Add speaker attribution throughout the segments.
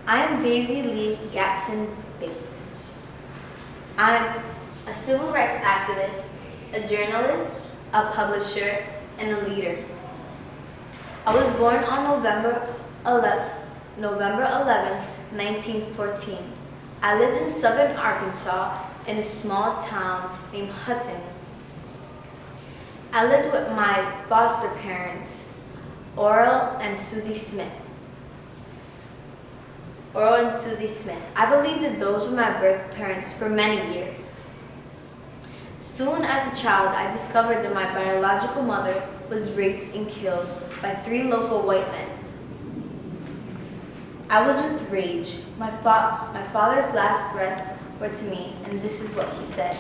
Speaker 1: I am Daisy Lee Gatson Bates. I'm a civil rights activist, a journalist, a publisher, and a leader. I was born on November 11, 1914. I lived in southern Arkansas in a small town named Hutton. I lived with my foster parents, Oral and Susie Smith. I believe that those were my birth parents for many years. Soon as a child, I discovered that my biological mother was raped and killed by 3 local white men. I was with rage. My father's last breaths were to me, and this is what he said.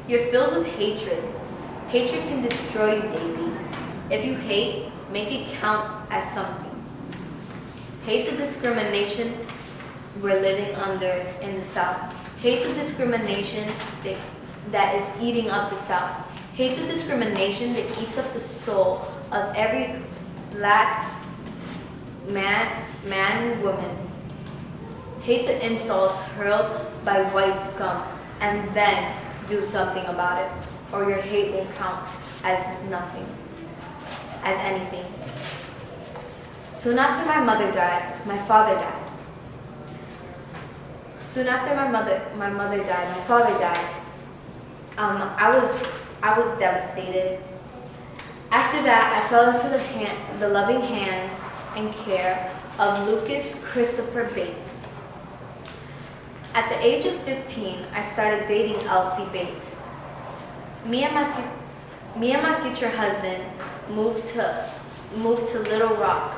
Speaker 1: "You're filled with hatred. Hatred can destroy you, Daisy. If you hate, make it count as something. Hate the discrimination we're living under in the South. Hate the discrimination that is eating up the South. Hate the discrimination that eats up the soul of every black man and woman. Hate the insults hurled by white scum, and then do something about it, or your hate won't count as nothing, as anything." Soon after my mother died, my father died. Soon after my mother died, my father died. I was devastated. After that, I fell into the loving hands and care of Lucas Christopher Bates. At the age of 15, I started dating Elsie Bates. Me and my future husband moved to Little Rock,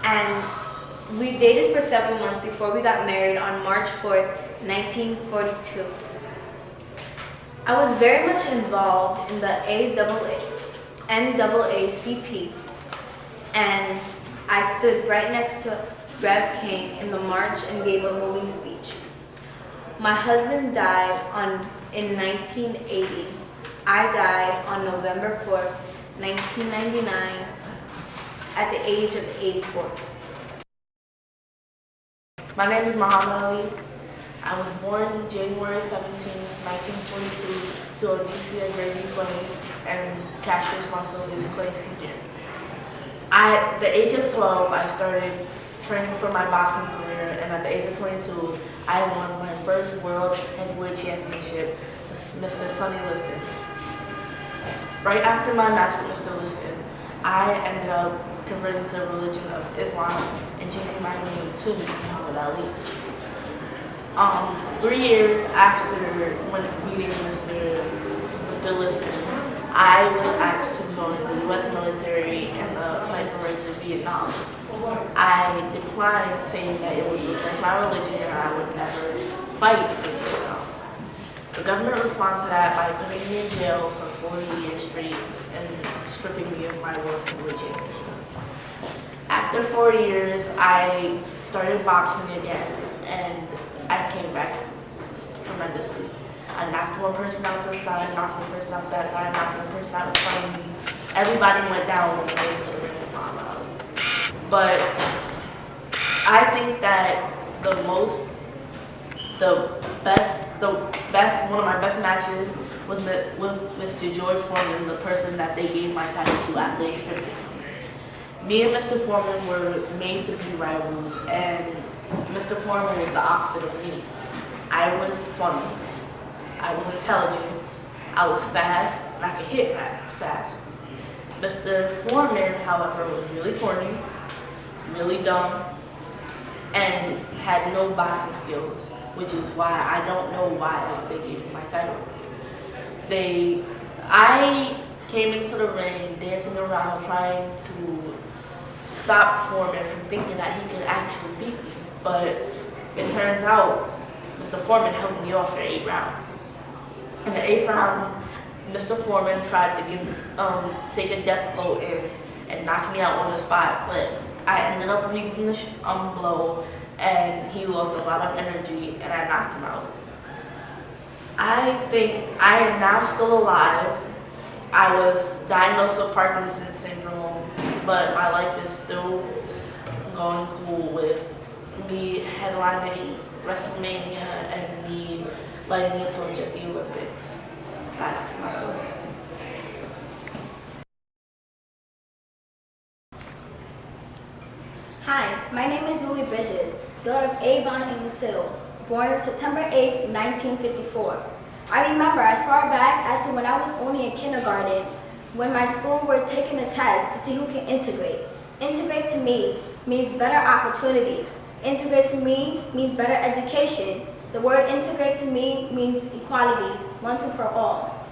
Speaker 1: and we dated for several months before we got married on March 4th, 1942. I was very much involved in the NAACP, and I stood right next to Rev King in the march and gave a moving speech. My husband died in 1980. I died on November 4th, 1999, at the age of 84.
Speaker 2: My name is Muhammad Ali. I was born January 17, 1942 to Onicia Grady Clay and Cassius Marcellus Clay Sr. At the age of 12, I started training for my boxing career, and at the age of 22, I won my first World Heavyweight Championship to Mr. Sonny Liston. Right after my match with Mr. Liston, I ended up converting to the religion of Islam and changing my name to Muhammad Ali. 3 years after meeting Mr. Liston, I was asked to join the U.S. military and the fight for rights in Vietnam. I declined, saying that it was against my religion and I would never fight for Vietnam. The government responded to that by putting me in jail for 40 years straight and stripping me of my world heavyweight championship. After 4 years, I started boxing again, and I came back tremendously. I knocked one person out this side, knocked one person out that side, knocked one person out in front of me. Everybody went down when we made it to the ring with Muhammad Ali. But I think that one of my best matches was with Mr. George Foreman, the person that they gave my title to after they stripped it. Me and Mr. Foreman were made to be rivals, and Mr. Foreman was the opposite of me. I was funny, I was intelligent, I was fast, and I could hit fast. Mr. Foreman, however, was really corny, really dumb, and had no boxing skills, which is why I don't know why they gave him my title. I came into the ring dancing around trying to stop Foreman from thinking that he could actually beat me, but it turns out Mr. Foreman held me off for 8 rounds. In the 8th round, Mr. Foreman tried to take a death blow and knock me out on the spot, but I ended up weakening the blow, and he lost a lot of energy, and I knocked him out. I think I am now still alive. I was diagnosed with Parkinson's syndrome, but my life is still going cool with me headlining WrestleMania and me lighting the torch at the Olympics. That's my story.
Speaker 3: Hi, my name is Ruby Bridges, daughter of Avon and Lucille, born September 8, 1954. I remember as far back as to when I was only in kindergarten, when my school were taking a test to see who can integrate. Integrate to me means better opportunities. Integrate to me means better education. The word integrate to me means equality, once and for all.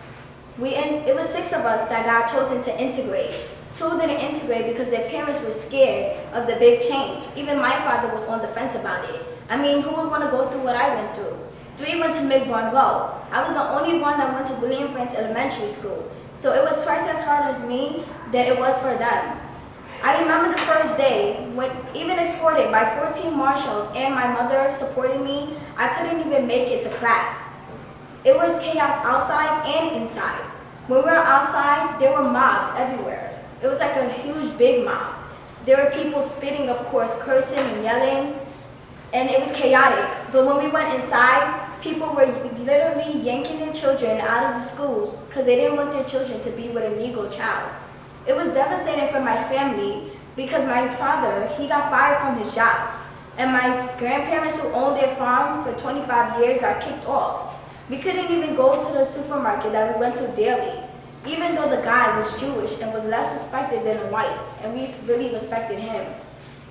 Speaker 3: It was 6 of us that got chosen to integrate. 2 didn't integrate because their parents were scared of the big change. Even my father was on the fence about it. I mean, who would want to go through what I went through? 3 went to McBarnwell. I was the only one that went to William Frantz Elementary School. So it was twice as hard as me than it was for them. I remember the first day, when even escorted by 14 marshals and my mother supporting me, I couldn't even make it to class. It was chaos outside and inside. When we were outside, there were mobs everywhere. It was like a huge big mob. There were people spitting, of course, cursing and yelling, and it was chaotic. But when we went inside, people were literally yanking their children out of the schools because they didn't want their children to be with a Negro child. It was devastating for my family because my father, he got fired from his job. And my grandparents who owned their farm for 25 years got kicked off. We couldn't even go to the supermarket that we went to daily, even though the guy was Jewish and was less respected than the whites, and we really respected him.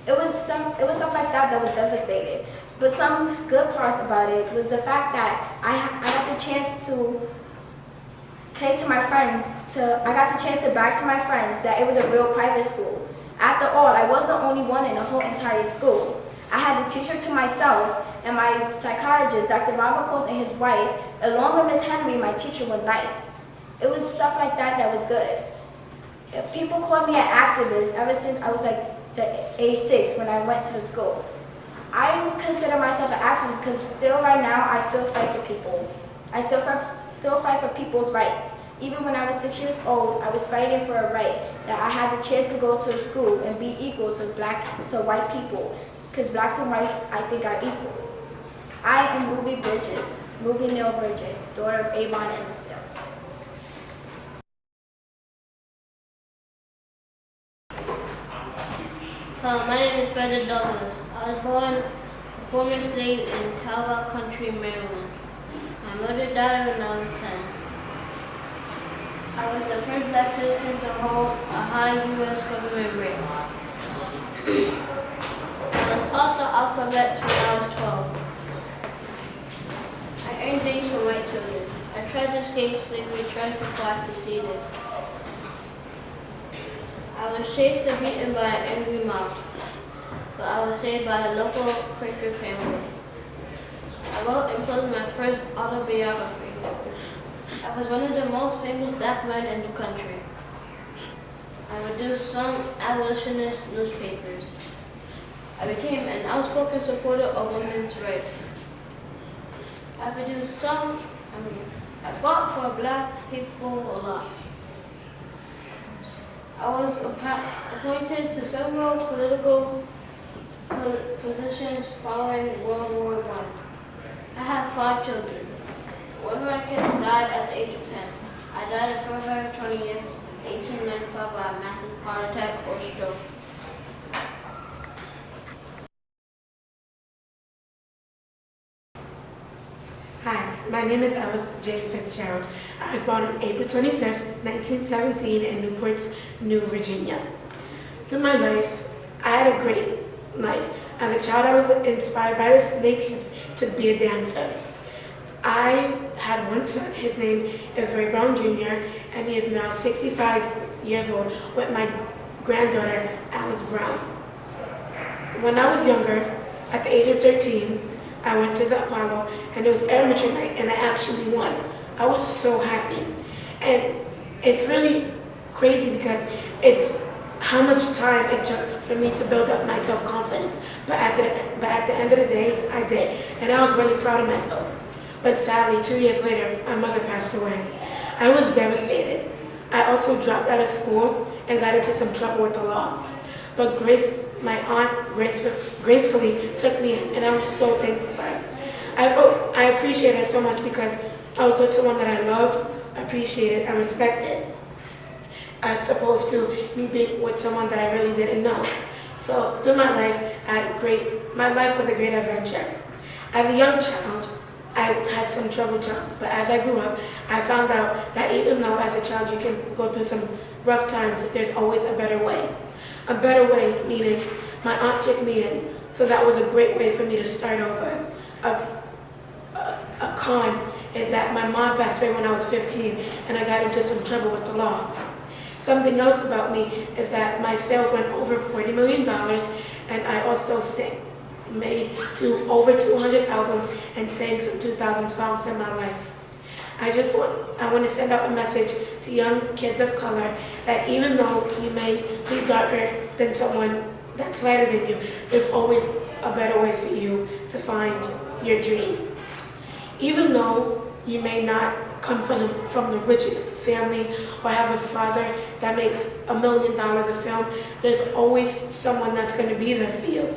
Speaker 3: It was stuff like that was devastating. But some good parts about it was the fact that I got the chance to say to my friends, I got the chance to brag to my friends that it was a real private school. After all, I was the only one in the whole entire school. I had the teacher to myself, and my psychologist, Dr. Robert Coles, and his wife, along with Miss Henry, my teacher, were nice. It was stuff like that was good. People called me an activist ever since I was like age 6 when I went to the school. I didn't consider myself an activist because still right now I still fight for people. I still fight for people's rights. Even when I was 6 years old, I was fighting for a right that I had the chance to go to a school and be equal to white people, because blacks and whites, I think, are equal. I am Ruby Bridges, Ruby Neal Bridges, daughter of Avon and Lucille.
Speaker 4: My name is Brenda Douglas. I was born a former slave in Talbot Country, Maryland. My mother died when I was 10. I was the first black citizen to hold a high U.S. government rank. I was taught the alphabet when I was 12. I earned things for my children. I tried to escape slavery twice before I succeeded. I was chased and beaten by an angry mob, but I was saved by a local Quaker family. I wrote and published my first autobiography. I was one of the most famous black men in the country. I produced some abolitionist newspapers. I became an outspoken supporter of women's rights. I fought for black people a lot. I was appointed to several political positions following World War I. I have 5 children. One of my kids died at the age of 10. I died on February 20th, 1895 by a massive heart attack or stroke.
Speaker 5: Hi, my name is Alice Jane Fitzgerald. I was born on April 25th, 1917 in Newport News, Virginia. Through my life, I had a great life. As a child, I was inspired by the Snake Hips to be a dancer. I had one son, his name is Ray Brown Jr., and he is now 65 years old with my granddaughter, Alice Brown. When I was younger, at the age of 13, I went to the Apollo, and it was amateur night, and I actually won. I was so happy. And it's really crazy because it's how much time it took for me to build up my self-confidence. But at the end of the day, I did, and I was really proud of myself. But sadly, 2 years later, my mother passed away. I was devastated. I also dropped out of school and got into some trouble with the law. But grace my aunt gracefully took me in, and I was so thankful for it. I appreciated it so much because I was with someone that I loved, appreciated, and respected, as opposed to me being with someone that I really didn't know. So through my life, my life was a great adventure. As a young child, I had some troubled times, but as I grew up, I found out that even though as a child you can go through some rough times, there's always a better way. A better way meaning my aunt took me in, so that was a great way for me to start over. A con is that my mom passed away when I was 15 and I got into some trouble with the law. Something else about me is that my sales went over $40 million, and I also made over 200 albums and sang some 2,000 songs in my life. I want to send out a message to young kids of color that even though you may be darker than someone that's lighter than you, there's always a better way for you to find your dream. Even though you may not come from the richest family or have a father that makes $1 million a film, there's always someone that's going to be there for you.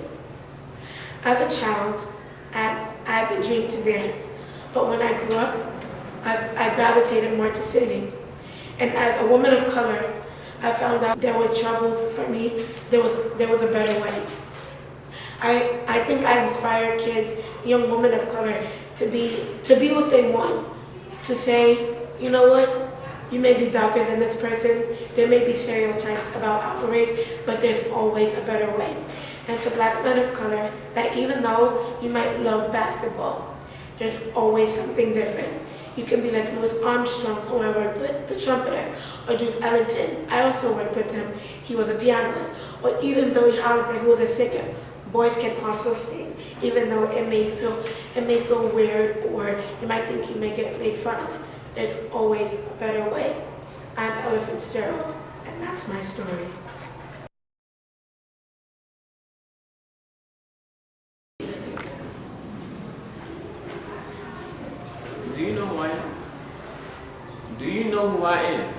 Speaker 5: As a child, I had the dream to dance, but when I grew up, I gravitated more to singing. And as a woman of color, I found out there were troubles for me. There was a better way. I think I inspire kids, young women of color, to be what they want. To say, you know what, you may be darker than this person, there may be stereotypes about our race, but there's always a better way. And to black men of color, that even though you might love basketball, there's always something different. You can be like Louis Armstrong, who I worked with, the trumpeter, or Duke Ellington. I also worked with him. He was a pianist. Or even Billie Holiday, who was a singer. Boys can also sing, even though it may feel weird, or you might think you may get made fun of. There's always a better way. I'm Ella Fitzgerald, and that's my story.
Speaker 6: Do you know who I am? Do you know who I am?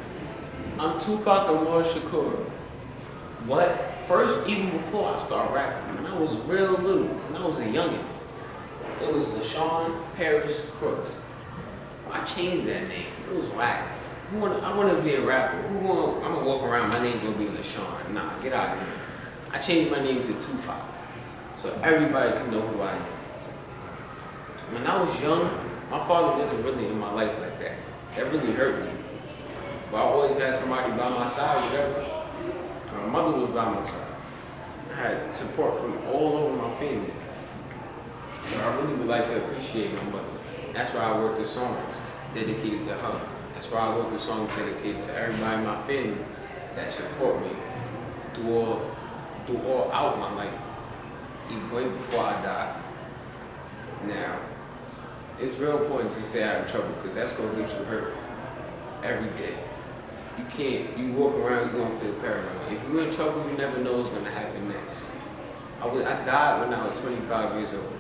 Speaker 6: I'm Tupac Amaru Shakur. What? First, even before I started rapping, when I was real little, when I was a youngin', it was LaShawn Paris Crooks. I changed that name. It was whack. I want to be a rapper. I'm gonna walk around, my name gonna be LaShawn. Nah, get out of here. I changed my name to Tupac, so everybody can know who I am. When I was young, my father wasn't really in my life like that. That really hurt me. But I always had somebody by my side, whatever. My mother was by my side. I had support from all over my family. So I really would like to appreciate my mother. That's why I wrote the songs dedicated to her. That's why I wrote the songs dedicated to everybody in my family that support me through all out my life, even way before I died. Now, it's real important to stay out of trouble because that's gonna get you hurt every day. You walk around, you're gonna feel paranoid. If you're in trouble, you never know what's gonna happen next. I died when I was 25 years old.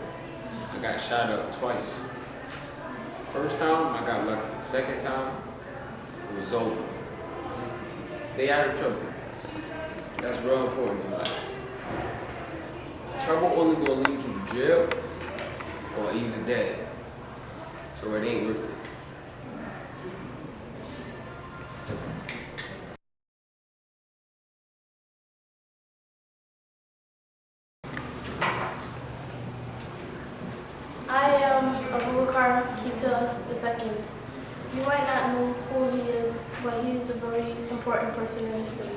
Speaker 6: I got shot up twice. First time, I got lucky. Second time, it was over. Stay out of trouble. That's real important in life. Trouble only gonna lead you to jail or either dead. So it ain't worth it.
Speaker 7: I am Abubakar Kita II. You might not know who he is, but he is a very important person in history.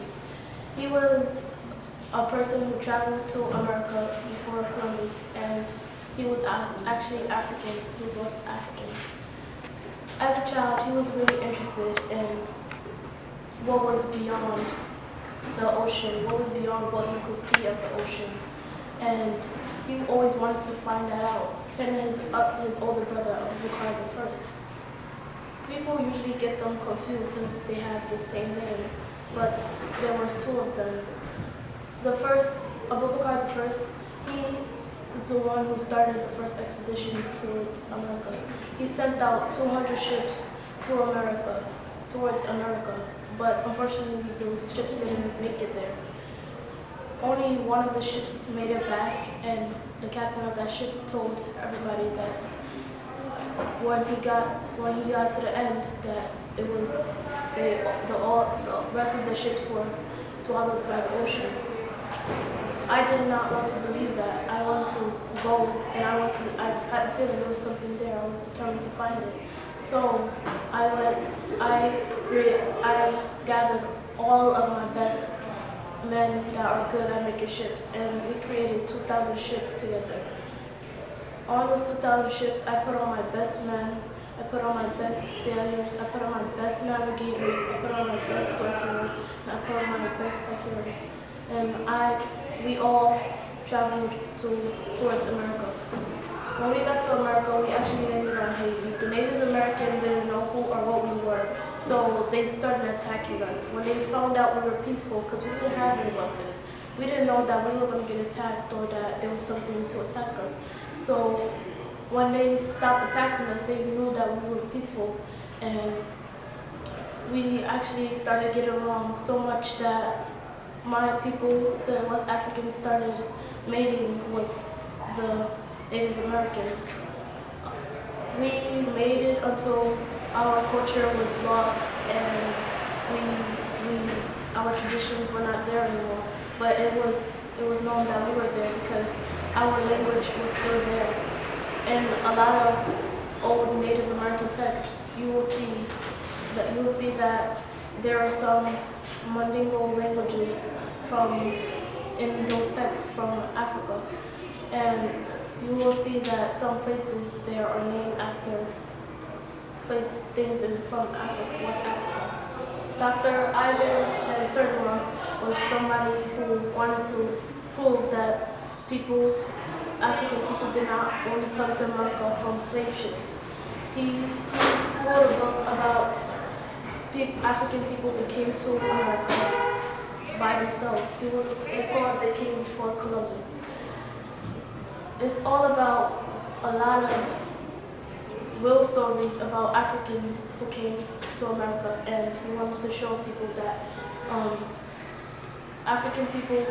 Speaker 7: He was a person who traveled to America before Columbus, and he was actually African. He was West African. As a child, he was really interested in what was beyond the ocean, what was beyond what you could see of the ocean. And he always wanted to find that out. Him and his older brother, Abubakar I. People usually get them confused since they have the same name, but there were two of them. The first, Abubakar I, he was the one who started the first expedition towards America. He sent out 200 ships towards America, but unfortunately those ships didn't make it there. only one of the ships made it back, and the captain of that ship told everybody that when he got to the end, that it was the rest of the ships were swallowed by the ocean. I did not want to believe that. I wanted to go, and I had a feeling there was something there. I was determined to find it. So I gathered all of my best men that are good at making ships, and we created 2,000 ships together. On those 2,000 ships, I put on my best men, I put on my best sailors, I put on my best navigators, I put on my best sorcerers, and I put on my best security. And we all traveled towards America. When we got to America, we actually landed on Haiti. The Native Americans didn't know who or what we were, so they started attacking us. When they found out we were peaceful, because we didn't have any weapons, we didn't know that we were going to get attacked or that there was something to attack us. So when they stopped attacking us, they knew that we were peaceful, and we actually started getting along so much that my people, the West Africans, started mating with the Native Americans. We made it until our culture was lost and our traditions were not there anymore. But it was known that we were there because our language was still there. In a lot of old Native American texts, you will see that there are some Mandingo languages in those texts from Africa, and you will see that some places there are named after things from Africa, West Africa. Dr. Ivan Van Sertima was somebody who wanted to prove that African people did not only come to America from slave ships. He wrote a book about African people who came to America by themselves. It's called They Came Before Columbus. It's all about a lot of real stories about Africans who came to America, and he wanted to show people that African people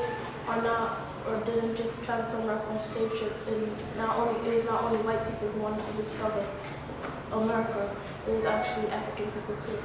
Speaker 7: are not, or didn't just travel to America on slave ship, and it was not only white people who wanted to discover America, it was actually African people too.